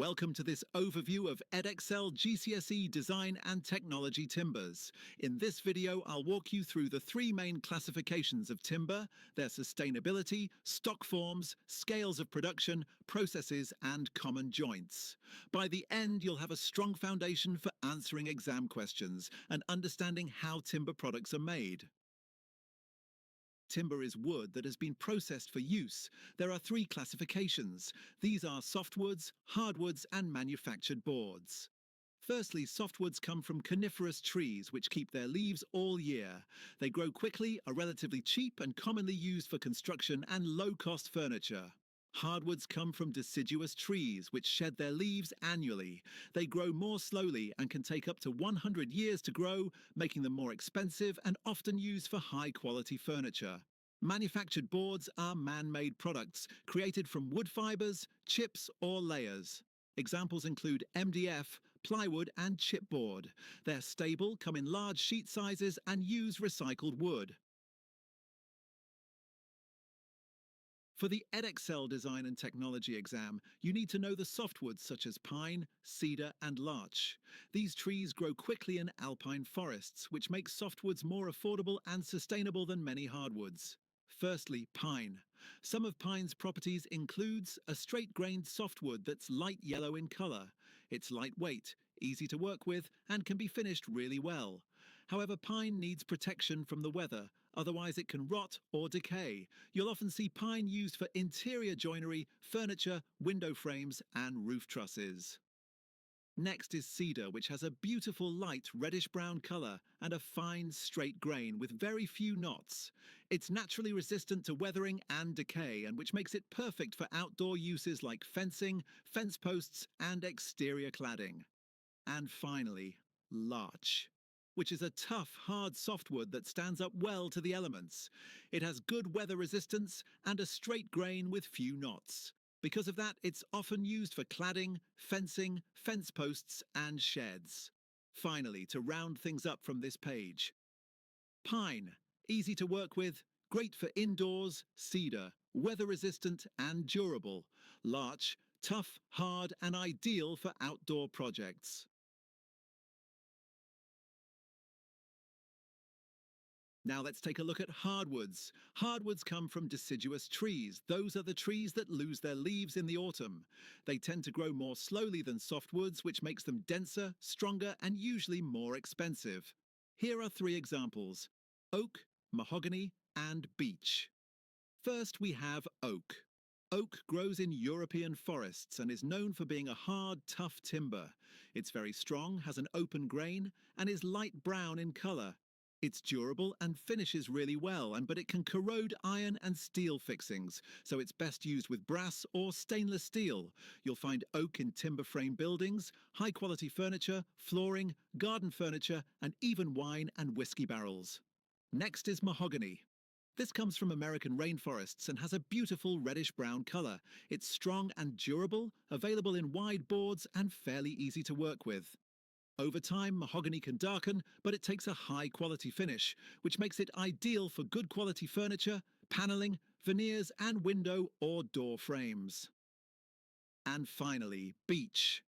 Welcome to this overview of Edexcel GCSE Design and Technology timbers. In this video, I'll walk you through the three main classifications of timber, their sustainability, stock forms, scales of production, processes, and common joints. By the end, you'll have a strong foundation for answering exam questions and understanding how timber products are made. Timber is wood that has been processed for use. There are three classifications. These are softwoods, hardwoods, and manufactured boards. Firstly, softwoods come from coniferous trees, which keep their leaves all year. They grow quickly, are relatively cheap, and commonly used for construction and low-cost furniture. Hardwoods come from deciduous trees, which shed their leaves annually. They grow more slowly and can take up to 100 years to grow, making them more expensive and often used for high-quality furniture. Manufactured boards are man-made products created from wood fibers, chips, or layers. Examples include MDF, plywood, and chipboard. They're stable, come in large sheet sizes, and use recycled wood. For the Edexcel Design and Technology exam, you need to know the softwoods such as pine, cedar, and larch. These trees grow quickly in alpine forests, which makes softwoods more affordable and sustainable than many hardwoods. Firstly, pine. Some of pine's properties includes a straight-grained softwood that's light yellow in color. It's lightweight, easy to work with, and can be finished really well. However, pine needs protection from the weather, otherwise it can rot or decay. You'll often see pine used for interior joinery, furniture, window frames, and roof trusses. Next is cedar, which has a beautiful light reddish-brown color and a fine, straight grain with very few knots. It's naturally resistant to weathering and decay, and which makes it perfect for outdoor uses like fencing, fence posts, and exterior cladding. And finally, larch, which is a tough, hard softwood that stands up well to the elements. It has good weather resistance and a straight grain with few knots. Because of that, it's often used for cladding, fencing, fence posts, and sheds. Finally, to round things up from this page, pine, easy to work with, great for indoors, cedar, weather-resistant and durable. Larch, tough, hard, and ideal for outdoor projects. Now let's take a look at hardwoods. Hardwoods come from deciduous trees. Those are the trees that lose their leaves in the autumn. They tend to grow more slowly than softwoods, which makes them denser, stronger, and usually more expensive. Here are three examples: oak, mahogany, and beech. First, we have oak. Oak grows in European forests and is known for being a hard, tough timber. It's very strong, has an open grain, and is light brown in color. It's durable and finishes really well, but it can corrode iron and steel fixings, so it's best used with brass or stainless steel. You'll find oak in timber frame buildings, high-quality furniture, flooring, garden furniture, and even wine and whiskey barrels. Next is mahogany. This comes from American rainforests and has a beautiful reddish-brown color. It's strong and durable, available in wide boards, and fairly easy to work with. Over time, mahogany can darken, but it takes a high-quality finish, which makes it ideal for good quality furniture, paneling, veneers, and window or door frames. And finally, beech.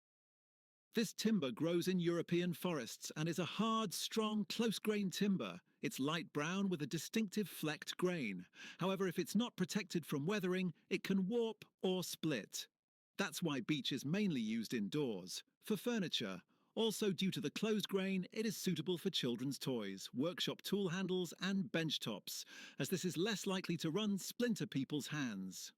This timber grows in European forests and is a hard, strong, close-grained timber. It's light brown with a distinctive flecked grain. However, if it's not protected from weathering, it can warp or split. That's why beech is mainly used indoors, for furniture. Also, due to the closed grain, it is suitable for children's toys, workshop tool handles, and bench tops, as this is less likely to splinter people's hands.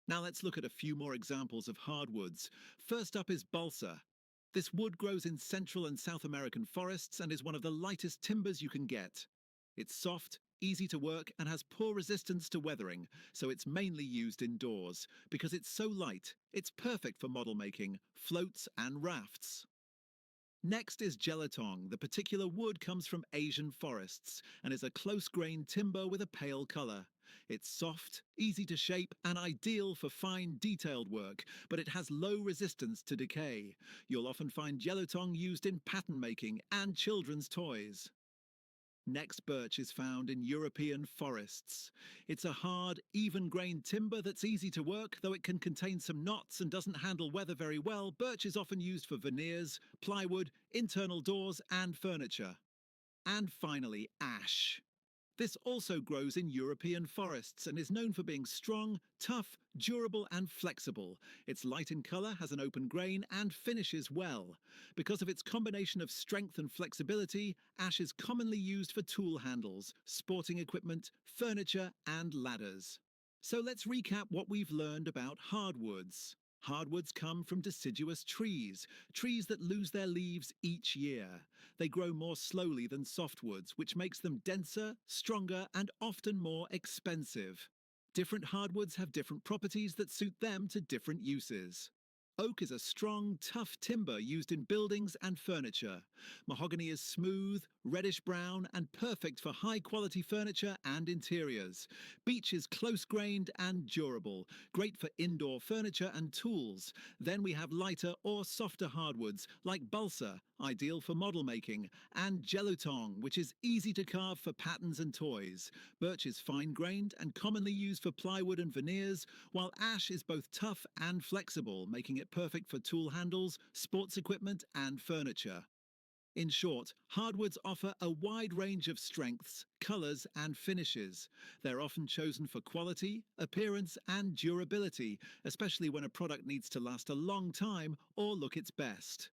Now let's look at a few more examples of hardwoods. First up is balsa. This wood grows in Central and South American forests and is one of the lightest timbers you can get. It's soft, easy to work, and has poor resistance to weathering, so it's mainly used indoors. Because it's so light, it's perfect for model making, floats, and rafts. Next is gelatong. The particular wood comes from Asian forests and is a close-grained timber with a pale color. It's soft, easy to shape, and ideal for fine, detailed work, but it has low resistance to decay. You'll often find gelotong used in pattern making and children's toys. Next, birch is found in European forests. It's a hard, even-grained timber that's easy to work, though it can contain some knots and doesn't handle weather very well. Birch is often used for veneers, plywood, internal doors, and furniture. And finally, ash. This also grows in European forests and is known for being strong, tough, durable and flexible. It's light in colour, has an open grain and finishes well. Because of its combination of strength and flexibility, ash is commonly used for tool handles, sporting equipment, furniture and ladders. So let's recap what we've learned about hardwoods. Hardwoods come from deciduous trees, trees that lose their leaves each year. They grow more slowly than softwoods, which makes them denser, stronger, and often more expensive. Different hardwoods have different properties that suit them to different uses. Oak is a strong, tough timber used in buildings and furniture. Mahogany is smooth, reddish-brown, and perfect for high-quality furniture and interiors. Beech is close-grained and durable, great for indoor furniture and tools. Then we have lighter or softer hardwoods, like balsa, ideal for model making, and gelotong, which is easy to carve for patterns and toys. Birch is fine-grained and commonly used for plywood and veneers, while ash is both tough and flexible, making it perfect for tool handles, sports equipment, and furniture. In short, hardwoods offer a wide range of strengths, colours and finishes. They're often chosen for quality, appearance and durability, especially when a product needs to last a long time or look its best.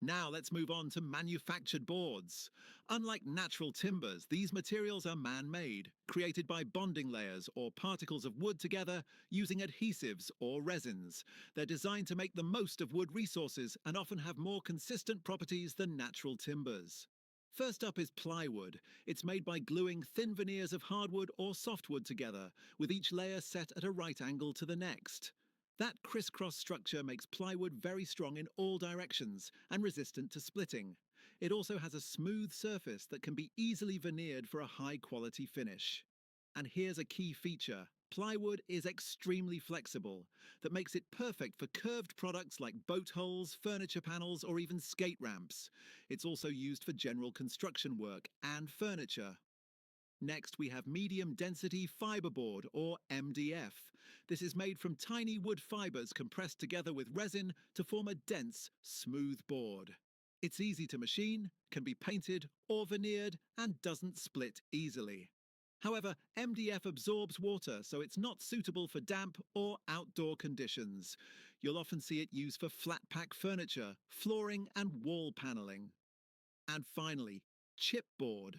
Now let's move on to manufactured boards. Unlike natural timbers, these materials are man-made, created by bonding layers or particles of wood together using adhesives or resins. They're designed to make the most of wood resources and often have more consistent properties than natural timbers. First up is plywood. It's made by gluing thin veneers of hardwood or softwood together, with each layer set at a right angle to the next. That crisscross structure makes plywood very strong in all directions and resistant to splitting. It also has a smooth surface that can be easily veneered for a high-quality finish. And here's a key feature. Plywood is extremely flexible. That makes it perfect for curved products like boat hulls, furniture panels, or even skate ramps. It's also used for general construction work and furniture. Next, we have medium density fiberboard, or MDF. This is made from tiny wood fibers compressed together with resin to form a dense, smooth board. It's easy to machine, can be painted or veneered, and doesn't split easily. However, MDF absorbs water, so it's not suitable for damp or outdoor conditions. You'll often see it used for flat pack furniture, flooring, and wall paneling. And finally, chipboard.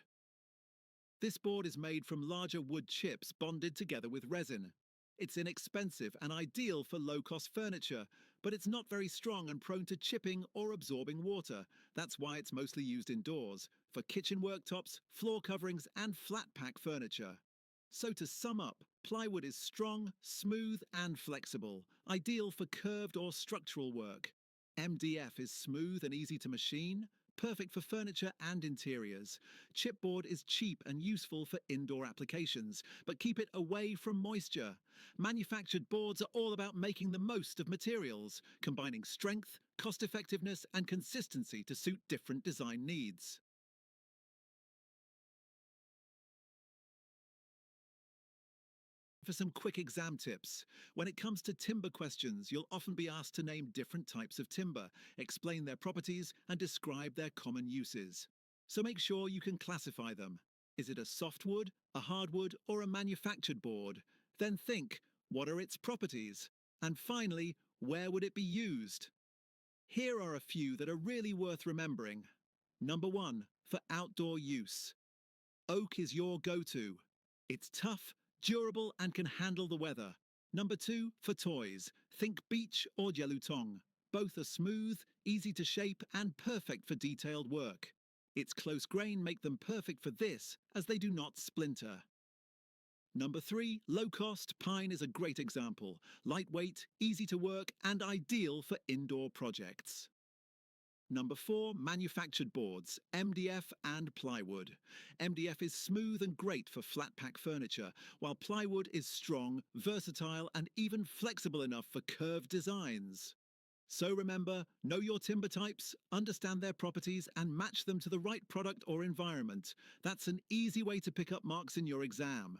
This board is made from larger wood chips bonded together with resin. It's inexpensive and ideal for low-cost furniture, but it's not very strong and prone to chipping or absorbing water. That's why it's mostly used indoors, for kitchen worktops, floor coverings, and flat-pack furniture. So to sum up, plywood is strong, smooth, and flexible, ideal for curved or structural work. MDF is smooth and easy to machine, perfect for furniture and interiors. Chipboard is cheap and useful for indoor applications, but keep it away from moisture. Manufactured boards are all about making the most of materials, combining strength, cost-effectiveness, and consistency to suit different design needs. For some quick exam tips. When it comes to timber questions, you'll often be asked to name different types of timber, explain their properties, and describe their common uses. So make sure you can classify them. Is it a softwood, a hardwood, or a manufactured board? Then think, what are its properties? And finally, where would it be used? Here are a few that are really worth remembering. Number 1, for outdoor use. Oak is your go-to. It's tough, durable, and can handle the weather. Number 2, for toys. Think beech or gelutong. Both are smooth, easy to shape, and perfect for detailed work. Its close grain make them perfect for this, as they do not splinter. Number 3, low cost. Pine is a great example. Lightweight, easy to work, and ideal for indoor projects. Number 4, manufactured boards, MDF and plywood. MDF is smooth and great for flat pack furniture, while plywood is strong, versatile, and even flexible enough for curved designs. So remember, know your timber types, understand their properties, and match them to the right product or environment. That's an easy way to pick up marks in your exam.